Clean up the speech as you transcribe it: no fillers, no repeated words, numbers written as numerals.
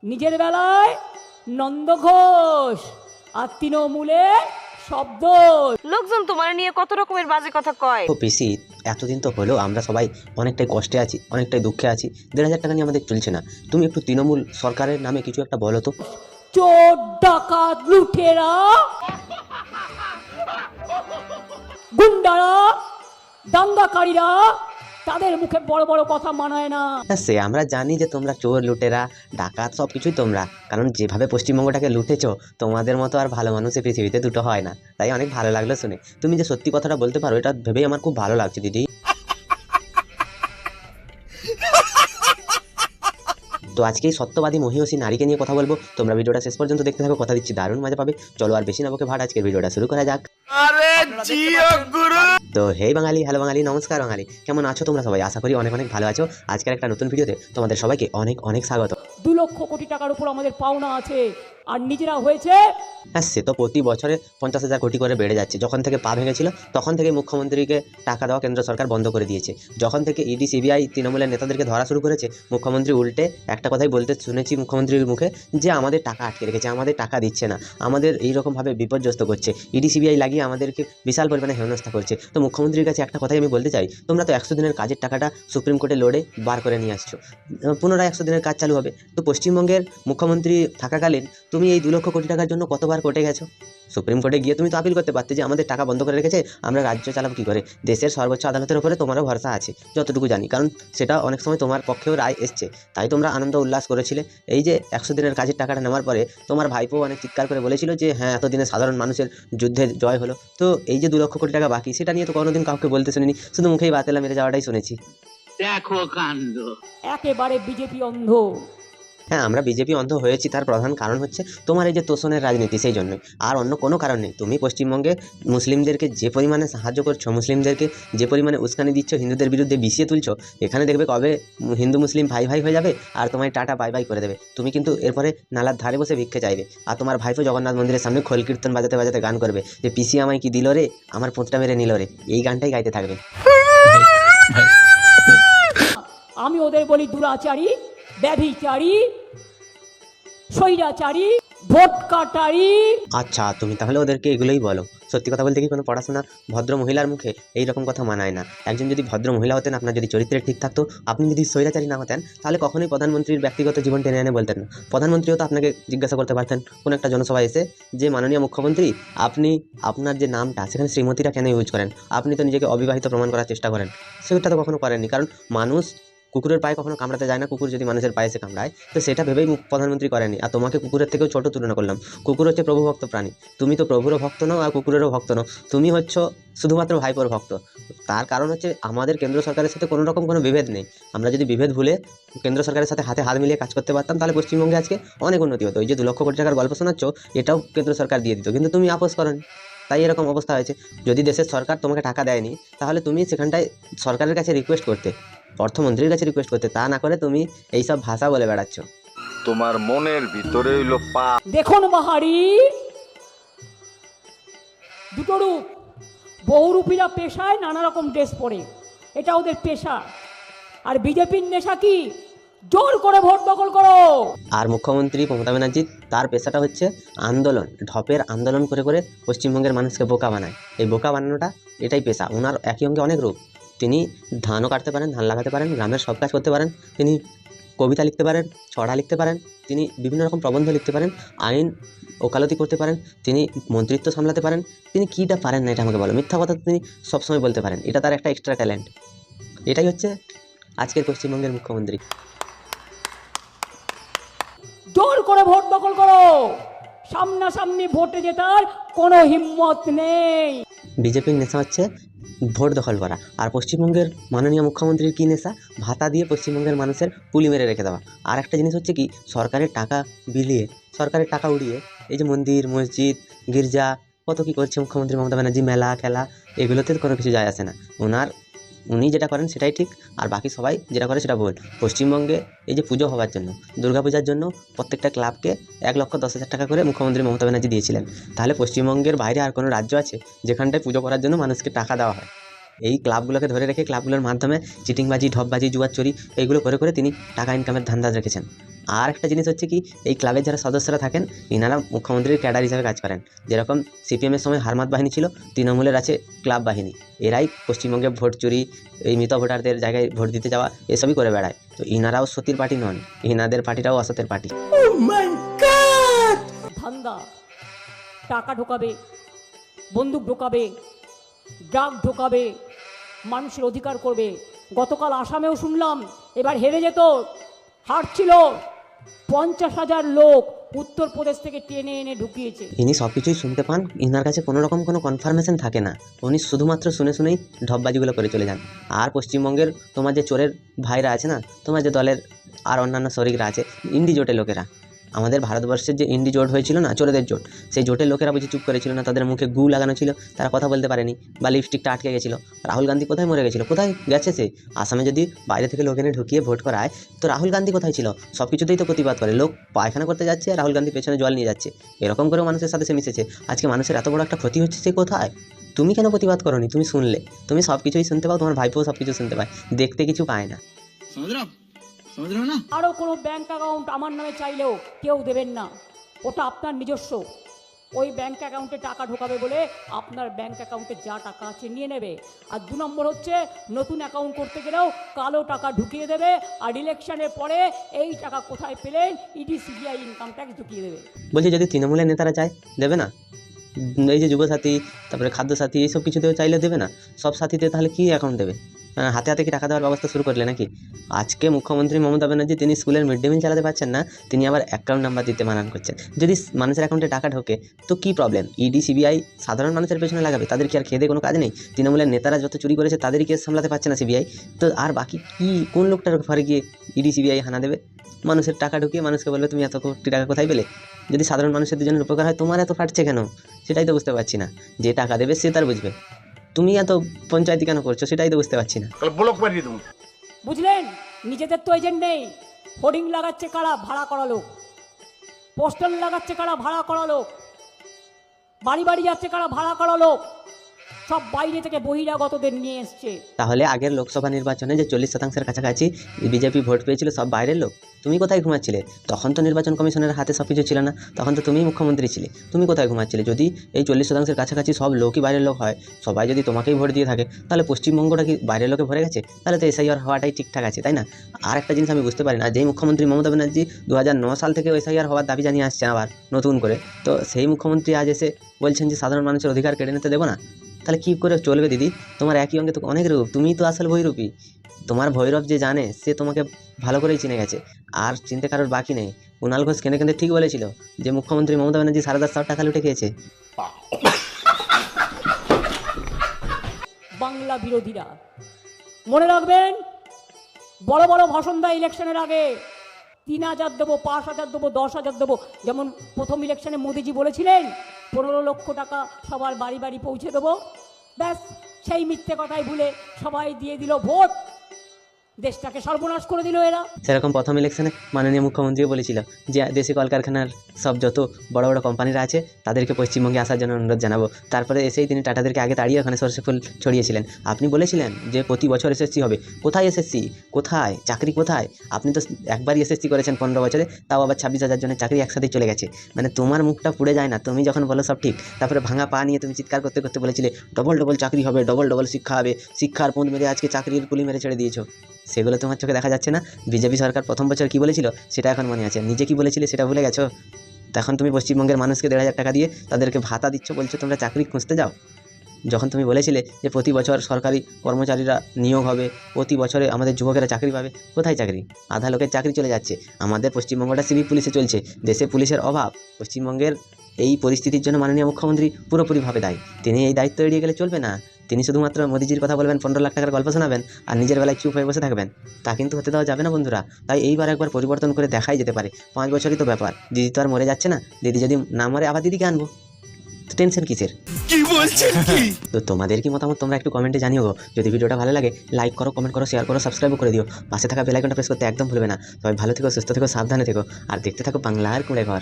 নিজের বেলায় নন্দ ঘোষ আর তৃণমূলে শব্দ। লোকজন তোমার নিয়ে কত রকমের বাজে কথা কয়। তো পিসি, এতদিন তো হলো আমরা সবাই অনেকটাই কষ্টে আছি, অনেকটাই দুঃখে আছি। 1,500 টাকা নিয়ে আমাদের চলছে না। তুমি একটু তৃণমূল সরকারের নামে কিছু একটা বলো তো। চোর ডাকাত লুঠেরা গুন্ডারা দাঙ্গাকারীরা তাদের মুখে বড় বড় কথা মানায় না। হ্যাঁ, সে আমরা জানি যে তোমরা চোর লুটেরা ডাকাত সব কিছুই তোমরা, কারণ যেভাবে পশ্চিমবঙ্গটাকে লুটেছো তোমাদের মতো আর ভালো মানুষ এই পৃথিবীতে দুটো হয় না। তাই অনেক ভালো লাগলো শুনে। তুমি যে সত্যি কথাটা বলতে পারো এটা ভেবেই আমার খুব ভালো লাগছে দিদি। তো আজকে এই সত্যবাদী মহিষী নারীকে নিয়ে কথা বলবো। তোমরা ভিডিওটা শেষ পর্যন্ত দেখতে থাকো, কথা দিচ্ছি দারুণ মজা পাবে। চলো আর বেশি না বকে ভাট, আজকের ভিডিওটা শুরু করা যাক। তো হে বাঙালি, হ্যালো বাঙালি, নমস্কার বাঙালি, কেমন আছো তোমরা সবাই? আশা করি অনেক অনেক ভালো আছো। আজকের একটা নতুন ভিডিওতে তোমাদের সবাইকে অনেক অনেক স্বাগত। 2 লক্ষ কোটি টাকার উপর আমাদের পাওনা আছে, আর নিজেরা হয়েছে। হ্যাঁ, সে তো প্রতি বছরে 50,000 কোটি করে বেড়ে যাচ্ছে। যখন থেকে পা ভেঙেছিল তখন থেকে মুখ্যমন্ত্রীকে টাকা দেওয়া কেন্দ্র সরকার বন্ধ করে দিয়েছে। যখন থেকে ইডি সিবিআই তৃণমূলের নেতাদেরকে ধরা শুরু করেছে, মুখ্যমন্ত্রী উল্টে একটা কথাই বলতে শুনেছি মুখ্যমন্ত্রীর মুখে, যে আমাদের টাকা আটকে রেখেছে, আমাদের টাকা দিচ্ছে না, আমাদের এইরকমভাবে বিপর্যস্ত করছে, ইডি সিবিআই লাগিয়ে আমাদেরকে বিশাল পরিমাণে হেনস্থা করছে। তো মুখ্যমন্ত্রীর কাছে একটা কথাই আমি বলতে চাই, তোমরা তো 100 দিনের কাজের টাকাটা সুপ্রিম কোর্টে লড়ে বার করে নিয়ে আসছো, পুনরায় 100 দিনের কাজ চালু হবে। তো পশ্চিমবঙ্গের মুখ্যমন্ত্রী থাকাকালীন তুমি এই 2 লক্ষ কোটি টাকার জন্য কতবার কোর্টে গেছো? সুপ্রিম কোর্টে গিয়ে তুমি তো আপিল করতে পারতে যে আমাদের টাকা বন্ধ করে রেখেছে, আমরা রাজ্য চালাবো কী করে। দেশের সর্বোচ্চ আদালতের উপরে তোমারও ভরসা আছে যতটুকু জানি, কারণ সেটা অনেক সময় তোমার পক্ষেও রায় এসছে, তাই তোমরা আনন্দ উল্লাস করেছিলে। এই যে 100 দিনের কাজের টাকাটা নেওয়ার পরে তোমার ভাইপো অনেক চিৎকার করে বলেছিল যে হ্যাঁ, এতদিনে সাধারণ মানুষের যুদ্ধে জয় হলো। তো এই যে 2 লক্ষ কোটি টাকা বাকি, সেটা নিয়ে তো কোনোদিন কাউকে বলতে শুনিনি, শুধু মুখেই বাতেলা মেরে যাওয়াটাই শুনেছি। দেখো কাণ্ড। একেবারে বিজেপি অন্ধ। হ্যাঁ, আমরা বিজেপি অন্ধ হয়েছি, তার প্রধান কারণ হচ্ছে তোমার এই যে তোষণের রাজনীতি, সেই জন্যই, আর অন্য কোনো কারণ নেই। তুমি পশ্চিমবঙ্গে মুসলিমদেরকে যে পরিমাণে সাহায্য করছো, মুসলিমদেরকে যে পরিমাণে উস্কানি দিচ্ছ, হিন্দুদের বিরুদ্ধে বিষিয়ে তুলছো, এখানে দেখবে কবে হিন্দু মুসলিম ভাই ভাই হয়ে যাবে আর তোমায় টাটা বাই বাই করে দেবে। তুমি কিন্তু এরপরে নালার ধারে বসে ভিক্ষে চাইবে, আর তোমার ভাইপো জগন্নাথ মন্দিরের সামনে খোল কীর্তন বাজাতে বাজাতে গান করবে যে পিসি আমায় কি দিল রে, আমার পোঁতটা মেরে নিল রে, এই গানটাই গাইতে থাকবে। আমি ওদের বলি দুরাচারী, ব্যভিচারী, স্বৈরাচারী, ভোট কাটারি। আচ্ছা, তুমি তাহলে ওদেরকে এগুলোই বলো। সত্যি কথা বলতে কি কোনো পড়াশোনা ভদ্র মহিলার মুখে এই রকম কথা মানায় না। একজন যদি ভদ্র মহিলা হতেন, আপনার যদি চরিত্রে ঠিক থাকতো, আপনি যদি স্বৈরাচারী না হতেন, তাহলে কখনোই প্রধানমন্ত্রীর ব্যক্তিগত জীবন টেনে এনে বলতেন না। প্রধানমন্ত্রীও তো আপনাকে জিজ্ঞাসা করতে পারতেন কোনো একটা জনসভায় এসে যে মাননীয় মুখ্যমন্ত্রী, আপনি আপনার যে নামটা সেখানে শ্রীমতীটা কেন ইউজ করেন? আপনি তো নিজেকে অবিবাহিত প্রমাণ করার চেষ্টা করেন। সেটা তো কখনো করেননি, কারণ মানুষ কুকুরের পায়ে কখনো কামড়াতে যায় না। কুকুর যদি মানুষের পায়ে এসে কামড়ায়, তো সেটা ভেবেই প্রধানমন্ত্রী করেনি। আর তোমাকে কুকুরের থেকেও ছোট তুলনা করলাম। কুকুর হচ্ছে প্রভুভক্ত প্রাণী, তুমি তো প্রভুরও ভক্ত নও আর কুকুরেরও ভক্ত নও, তুমি হচ্ছ শুধুমাত্র ভাইপোর ভক্ত। তার কারণ হচ্ছে আমাদের কেন্দ্র সরকারের সাথে কোনো রকম কোনো বিভেদ নেই। আমরা যদি বিভেদ ভুলে কেন্দ্র সরকারের সাথে হাতে হাত মিলিয়ে কাজ করতে পারতাম, তাহলে পশ্চিমবঙ্গে আজকে অনেক উন্নতি হতো। ওই যে 2 লক্ষ কোটি টাকার গল্প শোনাচ্ছ, এটাও কেন্দ্র সরকার দিয়ে দিত, কিন্তু তুমি আপোষ করনি, তাই এরকম অবস্থা হয়েছে। যদি দেশের সরকার তোমাকে টাকা দেয়নি, তাহলে তুমি সেখানটায় সরকারের কাছে রিকোয়েস্ট করতে, অর্থমন্ত্রীর কাছে রিকোয়েস্ট করতে, তা না করে তুমি এইসব ভাষা বলে বেড়াচ্ছ। তোমার মনের ভিতরে হইল পাপ। দেখুন বাহারি, দুটো রূপ। বহুরূপীরা পেশায় নানা রকম ড্রেস পরে, এটা ওদের পেশা। আর বিজেপির নেশা কি? জোর করে ভোট দখল করো। আর মুখ্যমন্ত্রী মমতা ব্যানার্জি, তার পেশাটা হচ্ছে আন্দোলন, ঢপের আন্দোলন করে করে পশ্চিমবঙ্গের মানুষকে বোকা বানায়। এই বোকা বানানোটা এটাই পেশা ওনার। একই অঙ্গে অনেক রূপ। তিনি ধানও কাটতে পারেন, ধান লাগাতে পারেন, গ্রামের সব কাজ করতে পারেন, তিনি কবিতা লিখতে পারেন, ছড়া লিখতে পারেন, তিনি বিভিন্ন রকম প্রবন্ধ লিখতে পারেন, আইন ওকালতি করতে পারেন, তিনি মন্ত্রিত্ব সামলাতে পারেন। তিনি কীটা পারেন না এটা আমাকে বলো? মিথ্যা কথা তিনি সবসময় বলতে পারেন, এটা তার একটা এক্সট্রা ট্যালেন্ট। এটাই হচ্ছে আজকের পশ্চিমবঙ্গের মুখ্যমন্ত্রী। জোর করে ভোট দখল করো। সামনাসামনি ভোটে জেতার কোনো হিম্মত নেই। বিজেপির নেশা হচ্ছে ভোট দখল করা, আর পশ্চিমবঙ্গের মাননীয় মুখ্যমন্ত্রীর কী নেশা? ভাতা দিয়ে পশ্চিমবঙ্গের মানুষের পুলি মেরে রেখে দেওয়া। আর একটা জিনিস হচ্ছে কি, সরকারের টাকা বিলিয়ে, সরকারের টাকা উড়িয়ে এই যে মন্দির মসজিদ গির্জা কত কী করছে মুখ্যমন্ত্রী মমতা ব্যানার্জি, মেলা খেলা, এগুলোতে কোনো কিছু যায় আসে না। উনি যেটা করেন সেটাই ঠিক, আর বাকি সবাই যেটা করে সেটা ভুল। পশ্চিমবঙ্গে এই যে পুজো হওয়ার জন্য, দুর্গাপূজার জন্য প্রত্যেকটা ক্লাবকে 1,10,000 টাকা করে মুখ্যমন্ত্রী মমতা ব্যানার্জি দিয়েছিলেন। তাহলে পশ্চিমবঙ্গের বাইরে আর কোনো রাজ্য আছে যেখানটায় পুজো করার জন্য মানুষকে টাকা দেওয়া হয়? এই ক্লাবগুলোকে ধরে রেখে ক্লাবগুলোর মাধ্যমে চিটিংবাজি, ঢপবাজি, জুয়াচুরি এইগুলো করে করে তিনি টাকা ইনকামের ধান্দা রেখেছেন। আর একটা জিনিস হচ্ছে কি, এই ক্লাবের যারা সদস্যরা থাকেন ইনারা মুখ্যমন্ত্রীর ক্যাডার হিসাবে কাজ করেন। যেরকম সিপিএমের সময় হারমাত বাহিনী ছিল, তৃণমূলের আছে ক্লাব বাহিনী। এরাই পশ্চিমবঙ্গে ভোট চুরি, এই মৃত ভোটারদের জায়গায় ভোট দিতে যাওয়া এসবই করে বেড়ায়। তো ইনারাও সতীর পার্টি নন, ইনাদের পার্টিটাও অসতের পার্টি। ধান্দা, টাকা ঢোকাবে, বন্দুক ঢোকাবে, ড্রাগ ঢোকাবে, মানুষের অধিকার করবে। গতকাল আসামেও শুনলাম এবার হেরে যেত, হারছিল, 50,000 লোক উত্তরপ্রদেশ থেকে টেনে এনে ঢুকিয়েছে। ইনি সব কিছুই শুনতে পান, ইনার কাছে কোনো রকম কোনো কনফার্মেশন থাকে না, উনি শুধুমাত্র শুনে শুনেই ঢপবাজিগুলো করে চলে যান। আর পশ্চিমবঙ্গের তোমার যে চোরের ভাইরা আছে না, তোমার যে দলের আর অন্যান্য শরিকরা আছে, ইন্ডি জোটের লোকেরা, আমাদের ভারতবর্ষের যে ইন্ডি জোট হয়েছিল না, চোরেদের জোট, সেই জোটের লোকেরা বুঝি চুপ করেছিল না, তাদের মুখে গু লাগানো ছিল, তারা কথা বলতে পারেনি, বা লিপস্টিকটা আটকে গেছিলো। রাহুল গান্ধী কোথায় মরে গেছিলো, কোথায় গেছে সে? আসামে যদি বাইরে থেকে লোক এনে ঢুকিয়ে ভোট করায়, তো রাহুল গান্ধী কোথায় ছিল? সব কিছুতেই তো প্রতিবাদ করে, লোক পায়খানা করতে যাচ্ছে আর রাহুল গান্ধী পেছনে জল নিয়ে যাচ্ছে, এরকম করেও মানুষের সাথে সে মিশেছে। আজকে মানুষের এত বড় একটা ক্ষতি হচ্ছে, সে কোথায়? তুমি কেন প্রতিবাদ করোনি? তুমি শুনলে, তুমি সব কিছুই শুনতে পাও, তোমার ভাইপোও সব কিছু শুনতে পায়, দেখতে কিছু পায় না। আরও কোনো ব্যাংক অ্যাকাউন্ট আমার নামে চাইলেও কেউ দেবেন না, ওটা আপনার নিজস্ব। ওই ব্যাংক অ্যাকাউন্টে টাকা ঢোকাবে বলে আপনার ব্যাংক অ্যাকাউন্টে যা টাকা আছে নিয়ে নেবে। আর 2 নম্বর হচ্ছে, নতুন অ্যাকাউন্ট করতে গেলেও কালো টাকা ঢুকিয়ে দেবে, আর ইলেকশনের পরে এই টাকা কোথায় পেলেন ইডি সিবিআই ইনকাম ট্যাক্স ঢুকিয়ে দেবে। বলছি যদি তৃণমূলের নেতারা চায় দেবে না? এই যে যুবসাথী, তারপরে খাদ্যসাথী, এইসব কিছুতেও চাইলে দেবে না? সব সাথীতে তাহলে কি অ্যাকাউন্ট দেবে? হাতে হাতে কি টাকা দেওয়ার ব্যবস্থা শুরু করলে নাকি? আজকে মুখ্যমন্ত্রী মমতা ব্যানার্জি তিনি স্কুলের মিড ডে মিল চালাতে পারছেন না, তিনি আবার অ্যাকাউন্ট নাম্বার দিতে মানান করছেন। যদি মানুষের অ্যাকাউন্টে টাকা ঢোকে তো কি প্রবলেম? ইডি সিবিআই সাধারণ মানুষের পেছনে লাগাবে, তাদের কি আর খেয়ে দিয়ে কোনো কাজ নেই? তৃণমূলের নেতারা যত চুরি করেছে তাদেরই কেস সামলাতে পারছে না সিবিআই, তো আর বাকি কি কোন লোকটার ঘরে গিয়ে ইডি সিবিআই হানা দেবে? মানুষের টাকা ঢুকিয়ে মানুষকে বলবে তুমি এত কোটি টাকা কোথায় পেলে? যদি সাধারণ মানুষের জন্য উপকার হয়, তোমার এত ফাটছে কেন? সেটাই তো বুঝতে পারছি না। যে টাকা দেবে সে তার বুঝবে, তুমি এত পঞ্চায়েতি কেন করছো সেটাই তো বুঝতে পারছি না। বুঝলেন? নিজেদের তো এজেন্ট নেই, হোর্ডিং লাগাচ্ছে কারা? ভাড়া করা লোক। পোস্টার লাগাচ্ছে কারা? ভাড়া করা লোক। বাড়ি বাড়ি যাচ্ছে কারা? ভাড়া করা লোক। সব বাইরে থেকে বহিরাগতদের নিয়ে এসছে। তাহলে আগের লোকসভা নির্বাচনে যে 40% কাছাকাছি বিজেপি ভোট পেয়েছিল, সব বাইরের লোক। তুমি কোথায় ঘুমাচ্ছিলে? তখন তো নির্বাচন কমিশনের হাতে সব কিছু ছিল না, তখন তো তুমিই মুখ্যমন্ত্রী ছিলে, তুমি কোথায় ঘুমাচ্ছিলে? যদি এই 40% কাছাকাছি সব লোকই বাইরের লোক হয়, সবাই যদি তোমাকেই ভোট দিয়ে থাকে, তাহলে পশ্চিমবঙ্গটা কি বাইরের লোকে ভরে গেছে? তাহলে তো এসআইআর হওয়াটাই ঠিকঠাক আছে, তাই না? আর একটা জিনিস আমি বুঝতে পারি না, যেই মুখ্যমন্ত্রী মমতা ব্যানার্জি 2009 সাল থেকে এসআইআর হওয়ার দাবি জানিয়ে আসছেন আবার নতুন করে, তো সেই মুখ্যমন্ত্রী আজ এসে বলছেন যে সাধারণ মানুষের অধিকার কেড়ে নিতে দেবো না। তাহলে কী করে চলবে দিদি? তোমার একই অঙ্গে তো অনেক রূপ, তুমিই তো আসল ভৈরবী। তোমার ভৈরব যে জানে সে তোমাকে ভালো করেই চিনে গেছে, আর চিনতে কারোর বাকি নেই। কুণাল ঘোষ কেঁদে কেঁদে ঠিক বলেছিল যে মুখ্যমন্ত্রী মমতা ব্যানার্জি 10,500 টাকা লুটে খেয়েছে। বাংলা বিরোধীরা মনে রাখবেন, বড় বড় ভাষণ দেয় ইলেকশনের আগে, 3,000 দেবো, 5,000 দেবো, 10,000 দেবো। যেমন প্রথম ইলেকশনে মোদিজি বলেছিলেন 15 লক্ষ টাকা সবার বাড়ি বাড়ি পৌঁছে দেবো। ব্যাস, সেই মিথ্যে কথাই ভুলে সবাই দিয়ে দিল ভোট, দেশটাকে সর্বনাশ করে দিল এরা। সেরকম প্রথম ইলেকশনে মাননীয় মুখ্যমন্ত্রীও বলেছিল যে দেশি কলকারখানার সব যত বড় বড় কোম্পানিরা আছে তাদেরকে পশ্চিমবঙ্গে আসার জন্য অনুরোধ জানাবো। তারপরে এসেই তিনি টাটাদেরকে আগে তাড়িয়ে ওখানে সরষে ফুল ছড়িয়েছিলেন। আপনি বলেছিলেন যে প্রতি বছর এসএসসি হবে। কোথায় এসএসসি? কোথায় চাকরি? কোথায়? আপনি তো একবারই এসএসসি করেছেন 15 বছরে, তাও আবার 26,000 জনের চাকরি একসাথেই চলে গেছে। মানে তোমার মুখটা পুড়ে যায় না? তুমি যখন বলো সব ঠিক, তারপরে ভাঙা পা নিয়ে তুমি চিৎকার করতে করতে বলেছিলে ডবল ডবল চাকরি হবে, ডবল ডবল শিক্ষা হবে, শিক্ষার পুঁত মেরে আজকে চাকরির পুলি মেরে ছেড়ে দিয়েছো। সেগুলো তোমার চোখে দেখা যাচ্ছে না? বিজেপি সরকার প্রথম বছর কী বলেছিল সেটা এখন মনে আছে, নিজে কী বলেছিলে সেটা ভুলে গেছো। তখন তুমি পশ্চিমবঙ্গের মানুষকে 1,500 টাকা দিয়ে তাদেরকে ভাতা দিচ্ছ, বলছো তোমরা চাকরি খুঁজতে যাও। যখন তুমি বলেছিলে যে প্রতি বছর সরকারি কর্মচারীরা নিয়োগ হবে, প্রতি বছরে আমাদের যুবকেরা চাকরি পাবে, কোথায় চাকরি? আধা লোকের চাকরি চলে যাচ্ছে। আমাদের পশ্চিমবঙ্গটা সিভিক পুলিশে চলছে, দেশে পুলিশের অভাব। পশ্চিমবঙ্গের এই পরিস্থিতির জন্য মাননীয় মুখ্যমন্ত্রী পুরোপুরিভাবে দায়ী। তিনি এই দায়িত্ব এড়িয়ে গেলে চলবে না। তিনি শুধুমাত্র মোদিজির কথা বলবেন, 15 লাখ টাকার গল্প শোনাবেন, আর নিজের বেলায় চুপ হয়ে বসে থাকবেন। তা কিন্তু হতে দেওয়া যাবে না বন্ধুরা। তাই এইবার একবার পরিবর্তন করে দেখাই যেতে পারে। 5 বছরই তো ব্যাপার, দিদি তো আর মরে যাচ্ছে না। দিদি যদি না মরে আবার দিদিকে আনবো, তো টেনশন কিসের? কি বলছেন কি? তো তোমাদের কি মতামত তোমরা একটু কমেন্টে জানিও গো। যদি ভিডিওটা ভালো লাগে লাইক করো, কমেন্ট করো, শেয়ার করো, সাবস্ক্রাইব করে দিও। পাশে থাকা বেল আইকনটা প্রেস করতে একদম ভুলবে না। সবাই ভালো থেকো, সুস্থ থেকো, সাবধানে থেকো, আর দেখতে থাকো বাংলার কুঁড়ে ঘর।